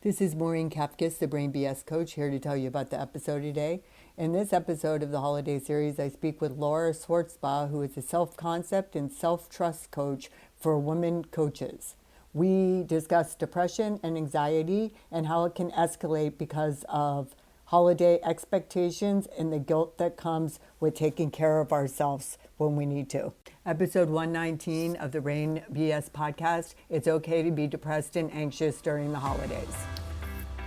This is Maureen Kafkas, the Brain BS coach, here to tell you about the episode today. In this episode of the holiday series, I speak with Laura Swartzbaugh, who is a self-concept and self-trust coach for women coaches. We discuss depression and anxiety and how it can escalate because of holiday expectations and the guilt that comes with taking care of ourselves when we need to. Episode 119 of the Brain BS podcast, It's Okay to be Depressed and Anxious During the Holidays.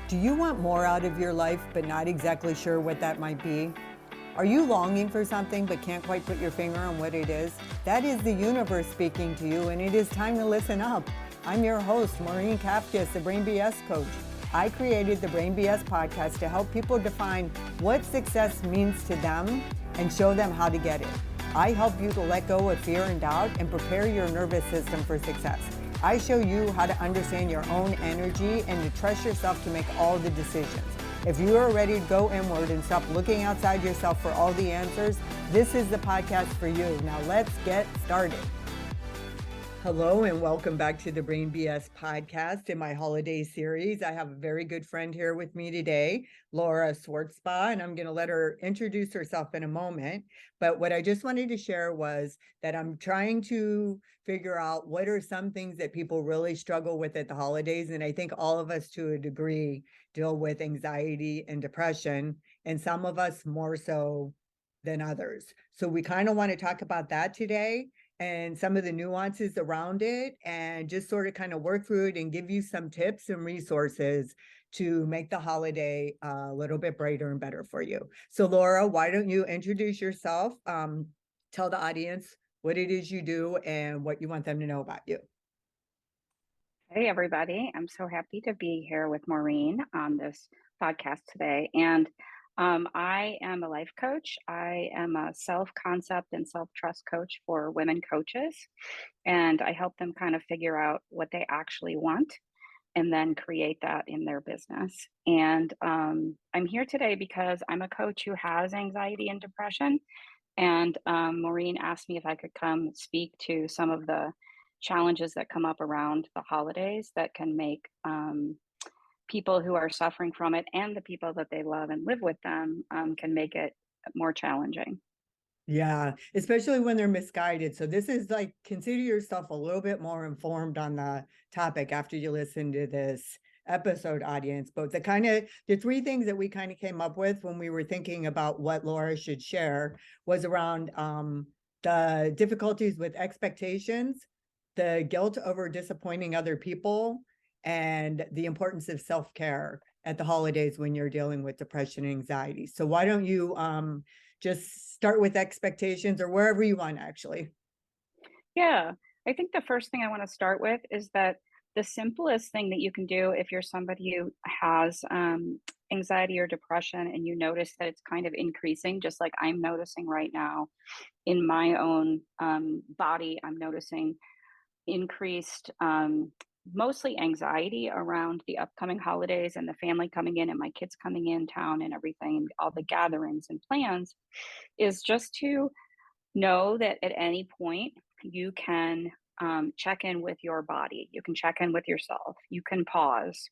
Do you want more out of your life but not exactly sure what that might be? Are you longing for something but can't quite put your finger on what it is? That is the universe speaking to you, and it is time to listen up. I'm your host, Maureen Kafkas, the Brain BS coach. I created the Brain BS podcast to help people define what success means to them and show them how to get it. I help you to let go of fear and doubt and prepare your nervous system for success. I show you how to understand your own energy and to trust yourself to make all the decisions. If you are ready to go inward and stop looking outside yourself for all the answers, this is the podcast for you. Now let's get started. Hello and welcome back to the Brain BS podcast in my holiday series. I have a very good friend here with me today, Laura Swartzbaugh, and I'm going to let her introduce herself in a moment. But what I just wanted to share was that I'm trying to figure out what are some things that people really struggle with at the holidays. And I think all of us to a degree deal with anxiety and depression, and some of us more so than others. So we kind of want to talk about that today and some of the nuances around it, and just sort of kind of work through it and give you some tips and resources to make the holiday a little bit brighter and better for you. So Laura, why don't you introduce yourself, tell the audience what it is you do and what you want them to know about you. Hey, everybody. I'm so happy to be here with Maureen on this podcast today. And I am a life coach. I am a self-concept and self-trust coach for women coaches. And I help them kind of figure out what they actually want and then create that in their business. And I'm here today because I'm a coach who has anxiety and depression. And Maureen asked me if I could come speak to some of the challenges that come up around the holidays that can make people who are suffering from it and the people that they love and live with them can make it more challenging. Yeah, especially when they're misguided. So this is like, consider yourself a little bit more informed on the topic after you listen to this episode, audience. But the three things that we kind of came up with when we were thinking about what Laura should share was around the difficulties with expectations, the guilt over disappointing other people, and the importance of self-care at the holidays when you're dealing with depression and anxiety. So why don't you just start with expectations, or wherever you want, actually. Yeah, I think the first thing I want to start with is that the simplest thing that you can do if you're somebody who has anxiety or depression and you notice that it's kind of increasing, just like I'm noticing right now in my own body, I'm noticing increased mostly anxiety around the upcoming holidays and the family coming in and my kids coming in town and everything, all the gatherings and plans, is just to know that at any point you can check in with your body. You can check in with yourself. You can pause.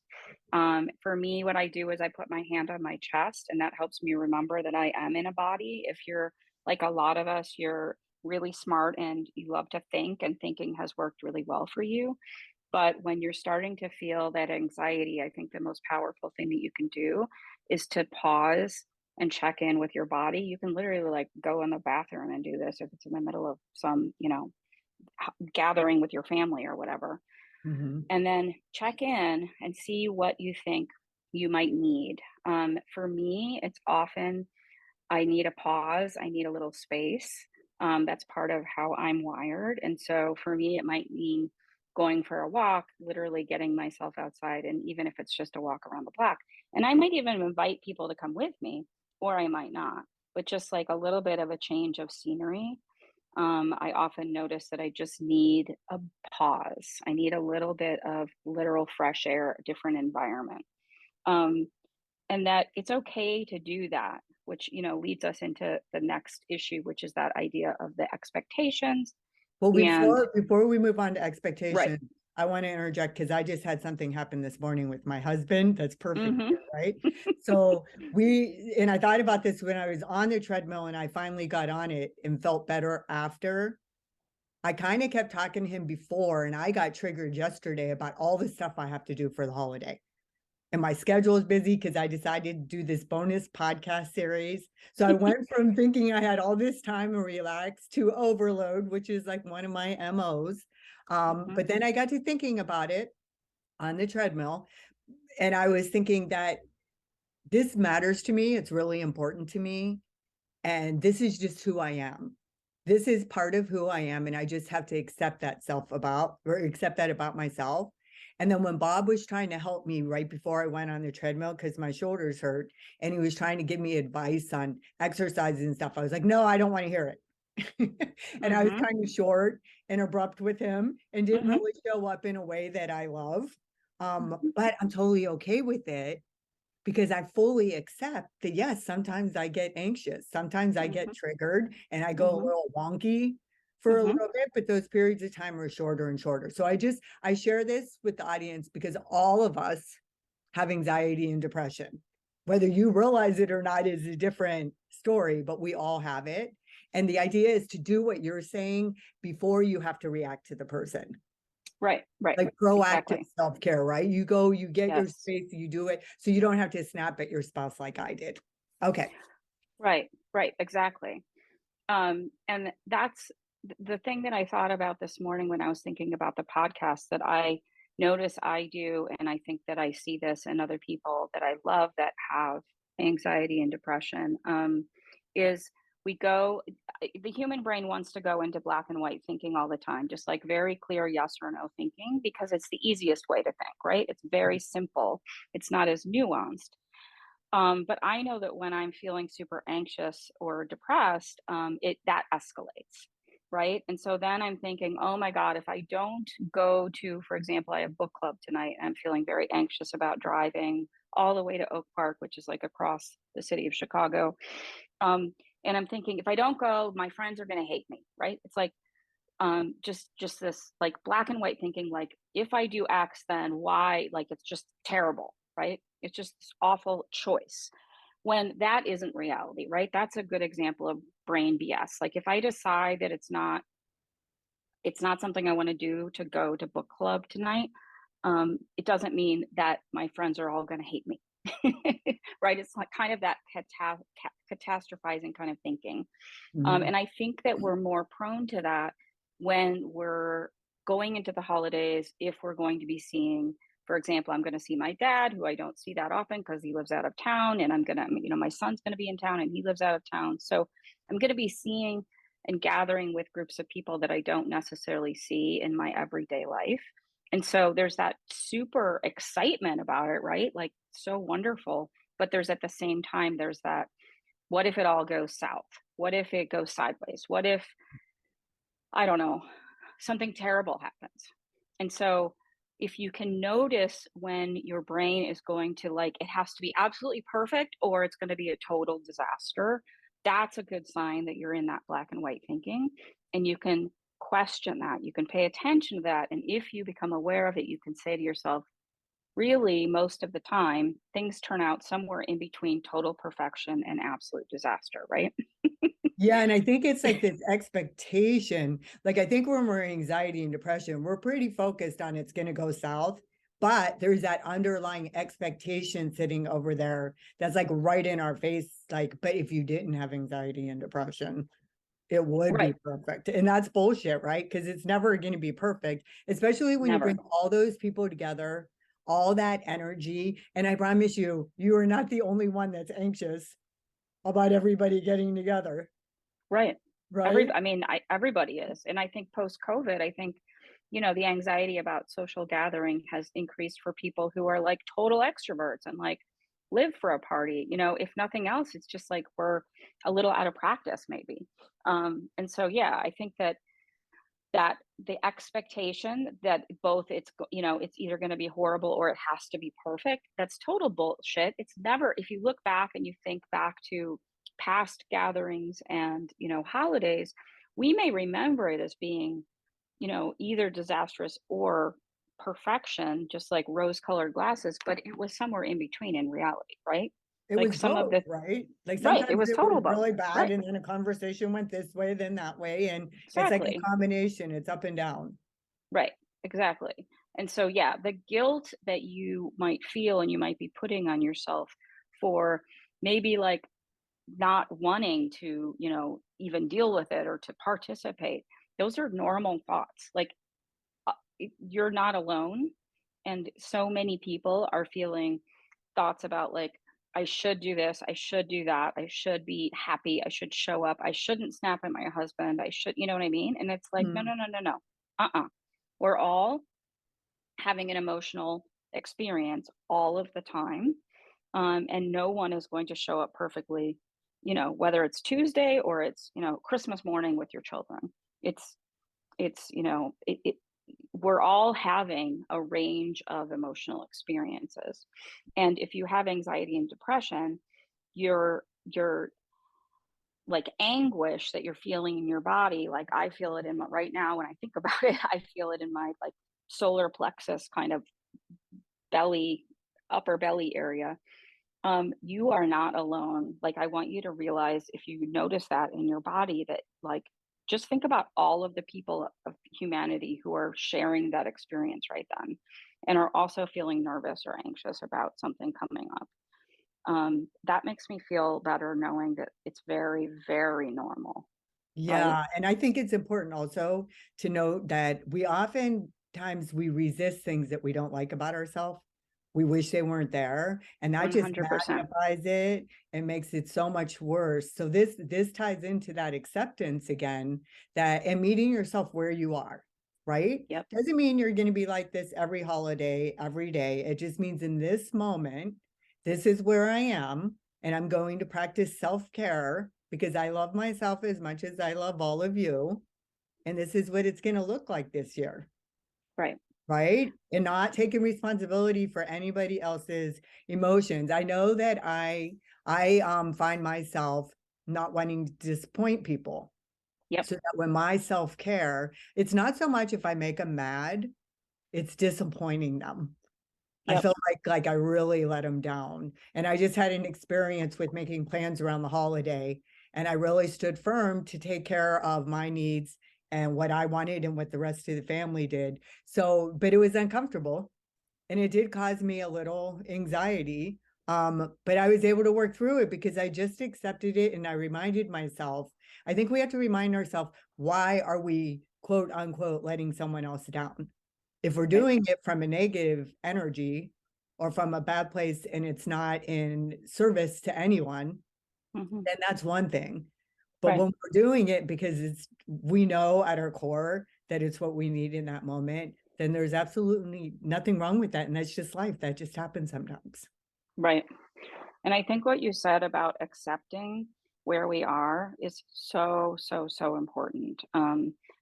For me, what I do is I put my hand on my chest, and that helps me remember that I am in a body. If you're like a lot of us, you're really smart and you love to think, and thinking has worked really well for you. But when you're starting to feel that anxiety, I think the most powerful thing that you can do is to pause and check in with your body. You can literally like go in the bathroom and do this if it's in the middle of some, gathering with your family or whatever. Mm-hmm. And then check in and see what you think you might need. For me, it's often I need a pause, I need a little space. That's part of how I'm wired. And so for me, it might mean going for a walk, literally getting myself outside. And even if it's just a walk around the block, and I might even invite people to come with me, or I might not, but just like a little bit of a change of scenery. I often notice that I just need a pause. I need a little bit of literal fresh air, different environment. Um, and that it's okay to do that, which leads us into the next issue, which is that idea of the expectations. Well, And before we move on to right. expectations, I want to interject because I just had something happen this morning with my husband. That's perfect, Mm-hmm. right? So and I thought about this when I was on the treadmill and I finally got on it and felt better after. I kind of kept talking to him before, and I got triggered yesterday about all the stuff I have to do for the holiday. And my schedule is busy because I decided to do this bonus podcast series. So I went from thinking I had all this time to relax to overload, which is like one of my MOs. Mm-hmm. But then I got to thinking about it on the treadmill, and I was thinking that this matters to me. It's really important to me. And this is just who I am. This is part of who I am. And I just have to accept that accept that about myself. And then when Bob was trying to help me right before I went on the treadmill because my shoulders hurt, and he was trying to give me advice on exercises and stuff, I was like, no, I don't want to hear it. And I was Mm-hmm. kind of short and abrupt with him and didn't Mm-hmm. really show up in a way that I love. Mm-hmm. But I'm totally okay with it because I fully accept that, yes, sometimes I get anxious. Sometimes I get triggered and I go a Mm-hmm. little wonky for a Mm-hmm. little bit, but those periods of time are shorter and shorter. So I share this with the audience because all of us have anxiety and depression. Whether you realize it or not is a different story, but we all have it. And the idea is to do what you're saying before you have to react to the person. Right. Right. Like proactive Exactly. self-care, right? You go, you get your Yes. space, you do it, so you don't have to snap at your spouse like I did. Okay. Right. Right. Exactly. And that's the thing that I thought about this morning when I was thinking about the podcast that I notice I do, and I think that I see this in other people that I love that have anxiety and depression, is we go, the human brain wants to go into black and white thinking all the time, just like very clear yes or no thinking, because it's the easiest way to think, right? It's very simple, it's not as nuanced. But I know that when I'm feeling super anxious or depressed, it that escalates, right? And so then I'm thinking, oh my God, if I don't go to, for example, I have book club tonight, and I'm feeling very anxious about driving all the way to Oak Park, which is like across the city of Chicago. And I'm thinking, if I don't go, my friends are going to hate me, right? It's like just this like black and white thinking, like if I do X, then Y, like it's just terrible, right? It's just this awful choice when that isn't reality, right? That's a good example of brain BS. Like if I decide that it's not something I want to do to go to book club tonight, it doesn't mean that my friends are all going to hate me. Right, it's like kind of that catastrophizing kind of thinking. Mhm. And I think that we're more prone to that when we're going into the holidays, if we're going to be seeing, for example, I'm going to see my dad, who I don't see that often because he lives out of town, and I'm going to, my son's going to be in town and he lives out of town. So I'm going to be seeing and gathering with groups of people that I don't necessarily see in my everyday life. And so there's that super excitement about it, right? Like so wonderful. But there's at the same time, there's that, what if it all goes south? What if it goes sideways? What if, I don't know, something terrible happens? And so if you can notice when your brain is going to, like, it has to be absolutely perfect or it's going to be a total disaster, that's a good sign that you're in that black and white thinking. And you can question that. You can pay attention to that. And if you become aware of it, you can say to yourself, really, most of the time, things turn out somewhere in between total perfection and absolute disaster, right? Yeah, and I think it's like this expectation. Like I think when we're in anxiety and depression, we're pretty focused on it's going to go south, but there's that underlying expectation sitting over there that's like right in our face. Like, but if you didn't have anxiety and depression, it would be Right. perfect. And that's bullshit, right? Because it's never going to be perfect, especially when you bring Never. all those people together, all that energy. And I promise you, you are not the only one that's anxious about everybody getting together, Right. right? Everybody is. And I think post COVID, I think, the anxiety about social gathering has increased for people who are like total extroverts and like live for a party. If nothing else, it's just like we're a little out of practice, maybe. And so, yeah, I think that the expectation that both it's either going to be horrible or it has to be perfect, that's total bullshit. It's never. If you look back and you think back to past gatherings and holidays, we may remember it as being either disastrous or perfection, just like rose-colored glasses, but it was somewhere in between in reality, right? It Like was some of both, the right? Like right, it sometimes was it was total both. really bad, Right, and then a conversation went this way, then that way. And it's like a exactly. combination, it's up and down. Right, exactly. And so, yeah, the guilt that you might feel and you might be putting on yourself for maybe like not wanting to, even deal with it or to participate, those are normal thoughts. Like you're not alone. And so many people are feeling thoughts about like, I should do this, I should do that, I should be happy, I should show up, I shouldn't snap at my husband, I should, you know what I mean? And it's like, no, Mhm. no, no, no, no. Uh-uh. We're all having an emotional experience all of the time. And no one is going to show up perfectly, whether it's Tuesday or it's, Christmas morning with your children. It's, we're all having a range of emotional experiences. And if you have anxiety and depression, your like anguish that you're feeling in your body, like I feel it in my right now when I think about it, I feel it in my like solar plexus kind of belly, upper belly area. You are not alone. Like I want you to realize if you notice that in your body that like just think about all of the people of humanity who are sharing that experience right then and are also feeling nervous or anxious about something coming up. That makes me feel better knowing that it's very, very normal, right? Yeah, and I think it's important also to note that we oftentimes we resist things that we don't like about ourselves. We wish they weren't there, and that just 100%. magnifies it and makes it so much worse. So this ties into that acceptance again, that and meeting yourself where you are, right? Yep. Doesn't mean you're going to be like this every holiday, every day. It just means in this moment, this is where I am, and I'm going to practice self-care because I love myself as much as I love all of you. And this is what it's going to look like this year. Right. Right. And not taking responsibility for anybody else's emotions. I know that I find myself not wanting to disappoint people. Yep. So that when my self-care, it's not so much if I make them mad, it's disappointing them. I Yep. felt like I really let him down. And I just had an experience with making plans around the holiday. And I really stood firm to take care of my needs and what I wanted and what the rest of the family did. So, but it was uncomfortable and it did cause me a little anxiety. But I was able to work through it because I just accepted it and I reminded myself. I think we have to remind ourselves, why are we quote unquote letting someone else down? If we're Right. doing it from a negative energy or from a bad place and it's not in service to anyone, Hmm. then that's one thing. But Right. when we're doing it because we know at our core that it's what we need in that moment, then there's absolutely nothing wrong with that. And that's just life. That just happens sometimes. Right. And I think what you said about accepting where we are is so, so, so important.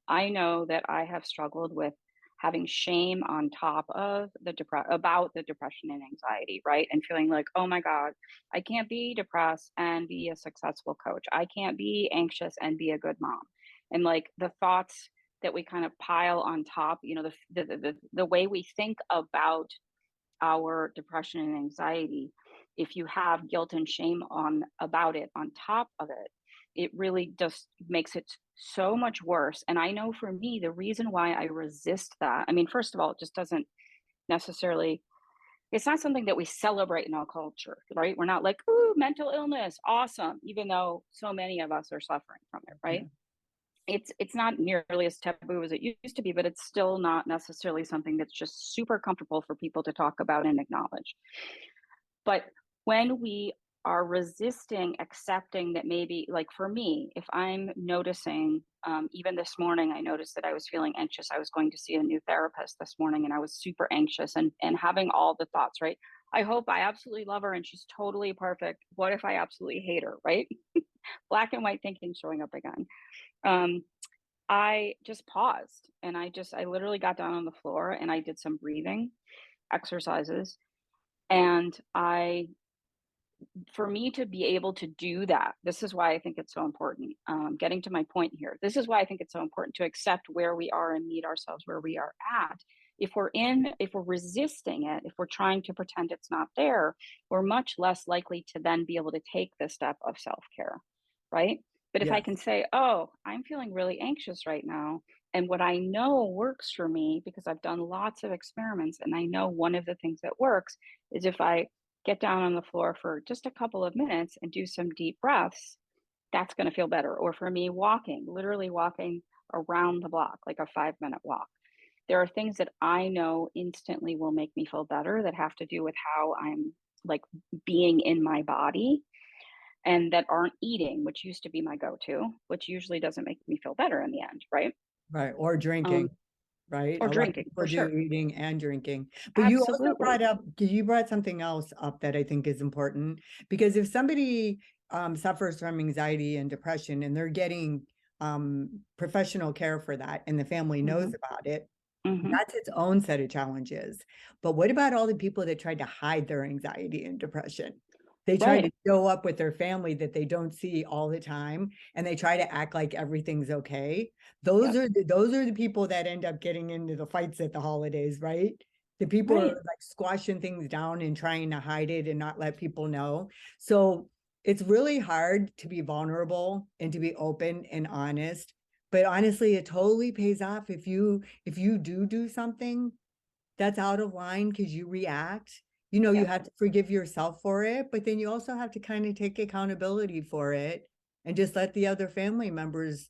I know that I have struggled with having shame on top of about the depression and anxiety, right? And feeling like, oh my God, I can't be depressed and be a successful coach. I can't be anxious and be a good mom. And like the thoughts that we kind of pile on top, the way we think about our depression and anxiety, if you have guilt and shame on about it on top of it, it really just makes it so much worse. And I know for me, the reason why I resist that, I mean, first of all, it just doesn't necessarily, it's not something that we celebrate in our culture, right? We're not like, ooh, mental illness, awesome, even though so many of us are suffering from it, Yeah. right? It's not nearly as taboo as it used to be, but it's still not necessarily something that's just super comfortable for people to talk about and acknowledge. But when we are resisting accepting that, maybe like for me, if I'm noticing, even this morning I noticed that I was feeling anxious. I was going to see a new therapist this morning and I was super anxious and having all the thoughts, right? I hope I absolutely love her and she's totally perfect. What if I absolutely hate her, right? Black and white thinking showing up again. um, I just paused and I literally got down on the floor and I did some breathing exercises. And for me to be able to do that, this is why I think it's so important. Getting to my point here, this is why I think it's so important to accept where we are and meet ourselves where we are at, if we're resisting it, if we're trying to pretend it's not there, we're much less likely to then be able to take the step of self-care, right? But if I can Yes. say, "Oh, I'm feeling really anxious right now," and what I know works for me because I've done lots of experiments and I know one of the things that works is if I get down on the floor for just a couple of minutes and do some deep breaths, that's going to feel better. Or for me, walking, literally walking around the block, like a 5-minute walk. There are things that I know instantly will make me feel better that have to do with how I'm like being in my body and that aren't eating, which used to be my go-to, which usually doesn't make me feel better in the end, right? Right. Or Um, drinking. Right? or A lot of drinking people for do sure. eating and drinking. But Absolutely. you brought something else up that I think is important because if somebody suffers from anxiety and depression and they're getting professional care for that and the family knows Hmm. about it, Hmm. that's its own set of challenges. But what about all the people that tried to hide their anxiety and depression? They try to Right. show up with their family that they don't see all the time, and they try to act like everything's okay. Yep. Those are the people that end up getting into the fights at the holidays, right? The people are Right. like squashing things down and trying to hide it and not let people know. So it's really hard to be vulnerable and to be open and honest. But honestly, it totally pays off if you do something that's out of line because you react, you Yep. have to forgive yourself for it, but then you also have to kind of take accountability for it and just let the other family members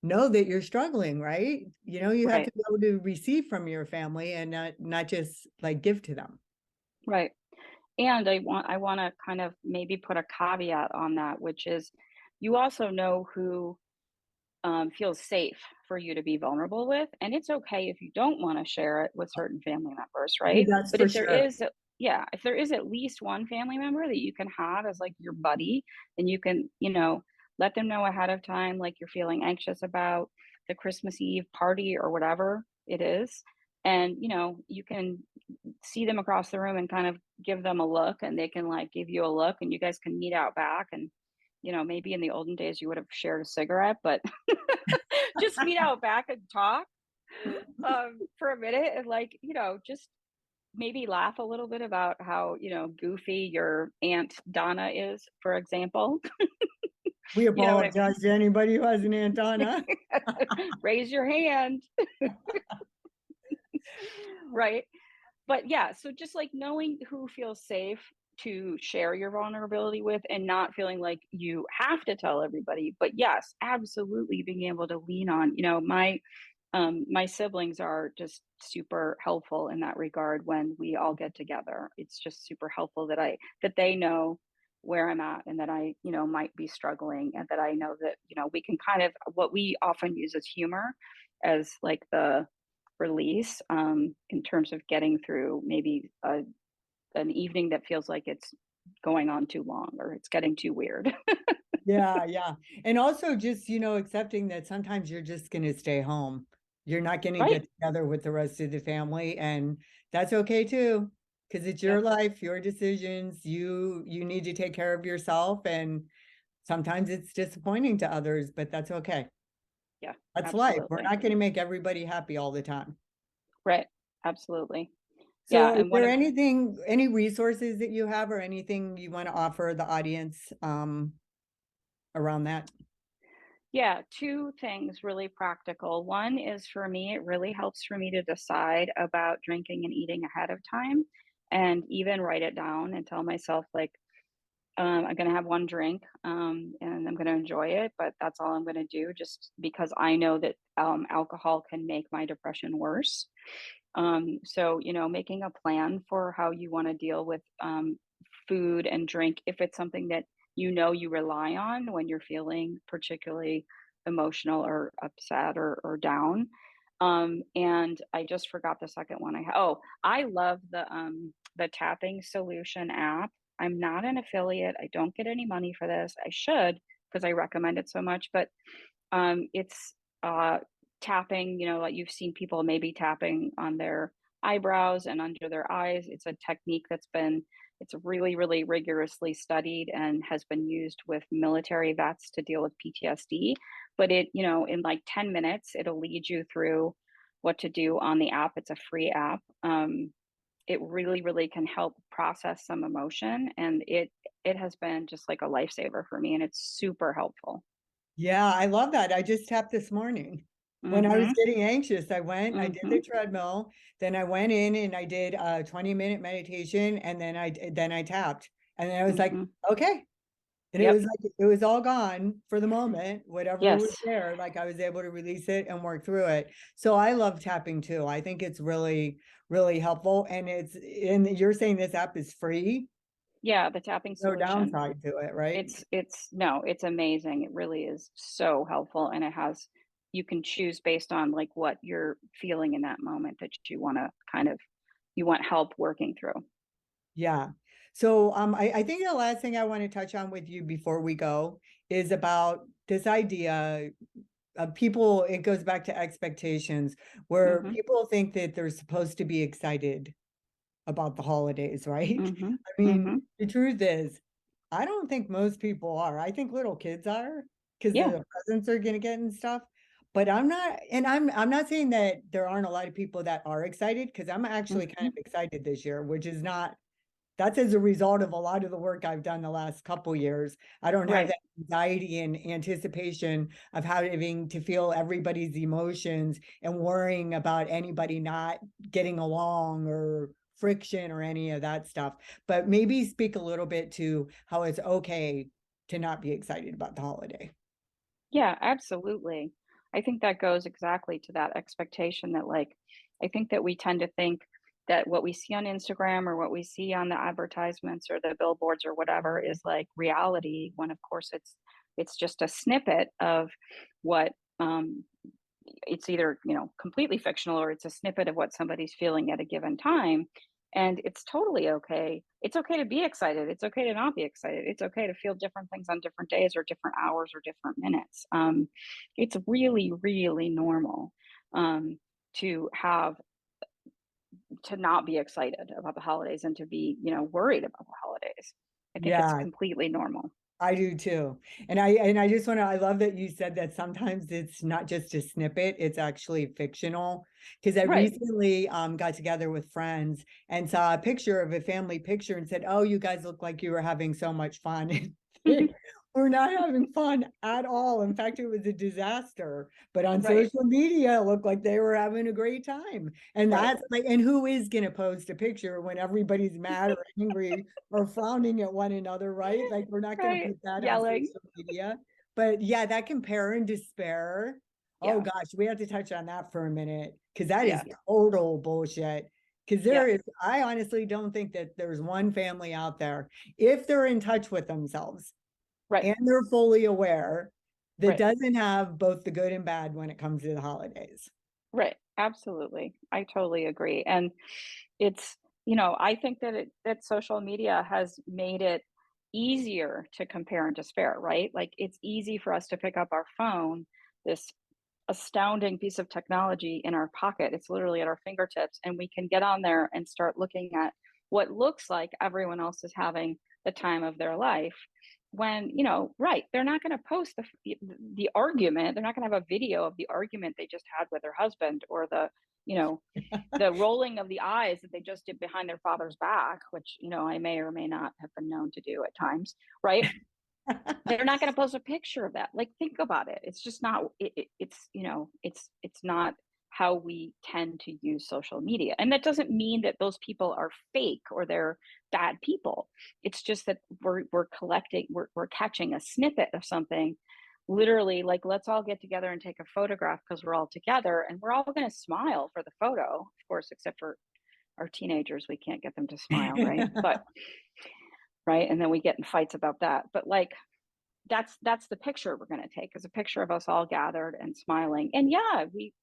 know that you're struggling, right? You have to Right. be able to receive from your family and not just like give to them. Right. And I want to kind of maybe put a caveat on that, which is you also know who feels safe for you to be vulnerable with. And it's okay if you don't want to share it with certain family members, right? That's But for if there sure. is, yeah, if there is at least one family member that you can have as like your buddy, and you can, let them know ahead of time, like you're feeling anxious about the Christmas Eve party or whatever it is. And, you can see them across the room and kind of give them a look, and they can like give you a look, and you guys can meet out back. And, maybe in the olden days you would have shared a cigarette, but just meet out back and talk for a minute and like, just maybe laugh a little bit about how, goofy your Aunt Donna is, for example. We You know what I mean? apologize to anybody who has an Aunt Donna. Raise your hand, right? But yeah, so just like knowing who feels safe to share your vulnerability with and not feeling like you have to tell everybody. But yes, absolutely being able to lean on, my siblings are just super helpful in that regard when we all get together. It's just super helpful that they know where I'm at and that I, might be struggling, and that I know that, we can kind of what we often use as humor as like the release in terms of getting through maybe an evening that feels like it's going on too long or it's getting too weird. Yeah, yeah. And also just, accepting that sometimes you're just going to stay home. You're not going to Right. get together with the rest of the family, and that's okay too, because it's your Yep. life, your decisions. You need to take care of yourself, and sometimes it's disappointing to others, but that's okay. Yeah, That's life. We're absolutely. not going to make everybody happy all the time. Right. Absolutely. Yeah. So is And one there of any resources that you have or anything you want to offer the audience around that? Yeah, two things really practical. One is for me, it really helps for me to decide about drinking and eating ahead of time and even write it down and tell myself, like, I'm going to have one drink and I'm going to enjoy it, but that's all I'm going to do just because I know that alcohol can make my depression worse. So, making a plan for how you want to deal with food and drink if it's something that you rely on when you're feeling particularly emotional or upset or down. And I just forgot the second one I love the tapping solution app. I'm not an affiliate. I don't get any money for this. I should because I recommend it so much, but it's tapping, like you've seen people maybe tapping on their eyebrows and under their eyes. It's a technique it's really, really rigorously studied and has been used with military vets to deal with PTSD. But in like 10 minutes, it'll lead you through what to do on the app. It's a free app. It really, really can help process some emotion, and it has been just like a lifesaver for me, and it's super helpful. Yeah, I love that. I just tapped this morning. When I was Mhm. getting anxious, I went, I did the Mhm. treadmill, then I went in and I did a 20-minute meditation, and then I tapped. And then I was like, Mhm. okay. And it Yep. was like it was all gone for the moment. Whatever was Yes. there, like I was able to release it and work through it. So I love tapping too. I think it's really, really helpful. And you're saying this app is free, Yeah, the tapping no solution. downside to it, right? It's no, it's amazing. It really is so helpful, and it has you can choose based on, like, what you're feeling in that moment that you wanna kind of you want help working through. Yeah. So I think the last thing I want to touch on with you before we go is about this idea of people, it goes back to expectations, where Mhm. people think that they're supposed to be excited about the holidays, right? Mhm. I mean, Mhm. the truth is, I don't think most people are. I think little kids are because Yeah. the presents are gonna get and stuff. But I'm not, and I'm not saying that there aren't a lot of people that are excited because I'm actually kind of Mhm. excited this year, which is not that's as a result of a lot of the work I've done the last couple years. I don't have Right. that anxiety and anticipation of having to feel everybody's emotions and worrying about anybody not getting along or friction or any of that stuff. But maybe speak a little bit to how it's okay to not be excited about the holiday. Yeah, absolutely. I think that goes exactly to that expectation that, like, I think that we tend to think that what we see on Instagram or what we see on the advertisements or the billboards or whatever is like reality, when of course it's just a snippet of what it's either, completely fictional or it's a snippet of what somebody's feeling at a given time. And it's totally okay. It's okay to be excited. It's okay to not be excited. It's okay to feel different things on different days or different hours or different minutes. It's really, really normal um, to have to not be excited about the holidays and to be, worried about the holidays. I think it's Yeah, completely normal. I do too. And I just want to I love that you said that sometimes it's not just a snippet, it's actually fictional. Because I Right. recently got together with friends and saw a picture of a family picture and said, "Oh, you guys look like you were having so much fun." We're not having fun at all. In fact, it was a disaster. But on Right. social media, it looked like they were having a great time. And Right. that's like, and who is going to post a picture when everybody's mad or angry or frowning at one another, right? Like we're not going to Right. put that on Yelling. social media. But yeah, that compare and despair. Oh Yeah. gosh, we have to touch on that for a minute because that is Yeah. total bullshit. Because Yeah. I honestly don't think that there's one family out there, if they're in touch with themselves Right. and they're fully aware, that Right. doesn't have both the good and bad when it comes to the holidays. Right. Absolutely. I totally agree. And it's, I think that that social media has made it easier to compare and despair, right? Like it's easy for us to pick up our phone, this astounding piece of technology in our pocket. It's literally at our fingertips, and we can get on there and start looking at what looks like everyone else is having the time of their life. When, right, they're not going to post the argument. They're not going to have a video of the argument they just had with their husband or you know, the rolling of the eyes that they just did behind their father's back, which, I may or may not have been known to do at times, right? They're not going to post a picture of that. Like, think about it. It's just not. It's it's not how we tend to use social media, and that doesn't mean that those people are fake or they're bad people. It's just that we're collecting, we're catching a snippet of something. Literally, like let's all get together and take a photograph because we're all together, and we're all going to smile for the photo, of course, except for our teenagers. We can't get them to smile, right? But right, and then we get in fights about that. But like that's the picture we're going to take is a picture of us all gathered and smiling. And yeah, we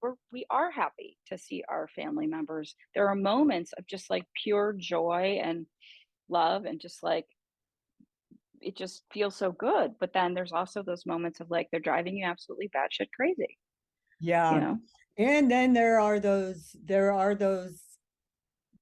are happy to see our family members. There are moments of just like pure joy and love, and just like it just feels so good. But then there's also those moments of like they're driving you absolutely batshit crazy, you Yeah. know. And then there are those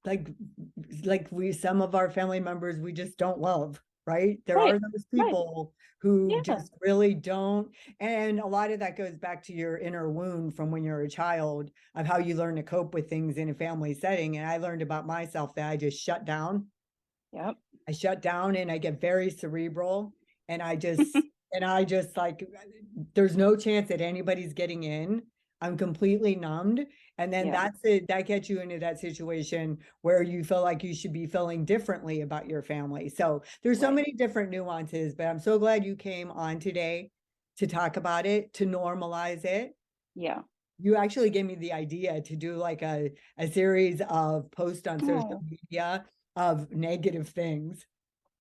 like we some of our family members we just don't love, right? There Right. are those Right. people who Yeah. just really don't. And a lot of that goes back to your inner wound from when you're a child of how you learn to cope with things in a family setting. And I learned about myself that I just shut down. Yep. I shut down and I get very cerebral and I just like, there's no chance that anybody's getting in. I'm completely numbed. And then Yeah. that's it. That gets you into that situation where you feel like you should be feeling differently about your family. So there's so Right. many different nuances, but I'm so glad you came on today to talk about it, to normalize it. Yeah. You actually gave me the idea to do like a series of posts on social Oh. media of negative things.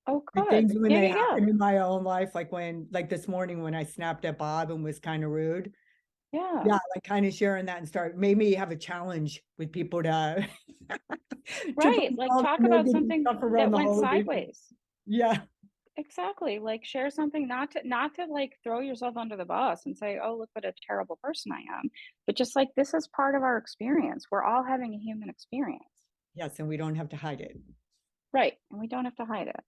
Oh, Like things good. when Yeah, they yeah, yeah. happen in my own life, like this morning when I snapped at Bob and was kind of rude. Yeah. Yeah, like kind of sharing that and made me have a challenge with people to to Right. post Like all talk the about negative something stuff around that the went holidays. sideways. Yeah. Exactly. Like share something not to like throw yourself under the bus and say, "Oh, look what a terrible person I am." But just like this is part of our experience. We're all having a human experience. Yes, and we don't have to hide it. Right. And we don't have to hide it.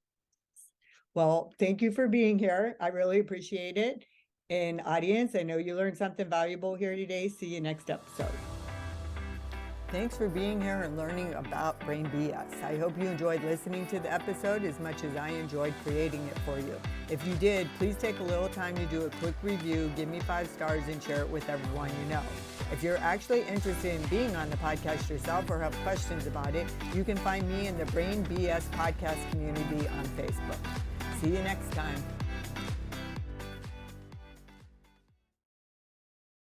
Well, thank you for being here. I really appreciate it. And audience, I know you learned something valuable here today. See you next episode. Thanks for being here and learning about Brain BS. I hope you enjoyed listening to the episode as much as I enjoyed creating it for you. If you did, please take a little time to do a quick review, give me 5 stars, and share it with everyone you know. If you're actually interested in being on the podcast yourself or have questions about it, you can find me in the Brain BS podcast community on Facebook. See you next time.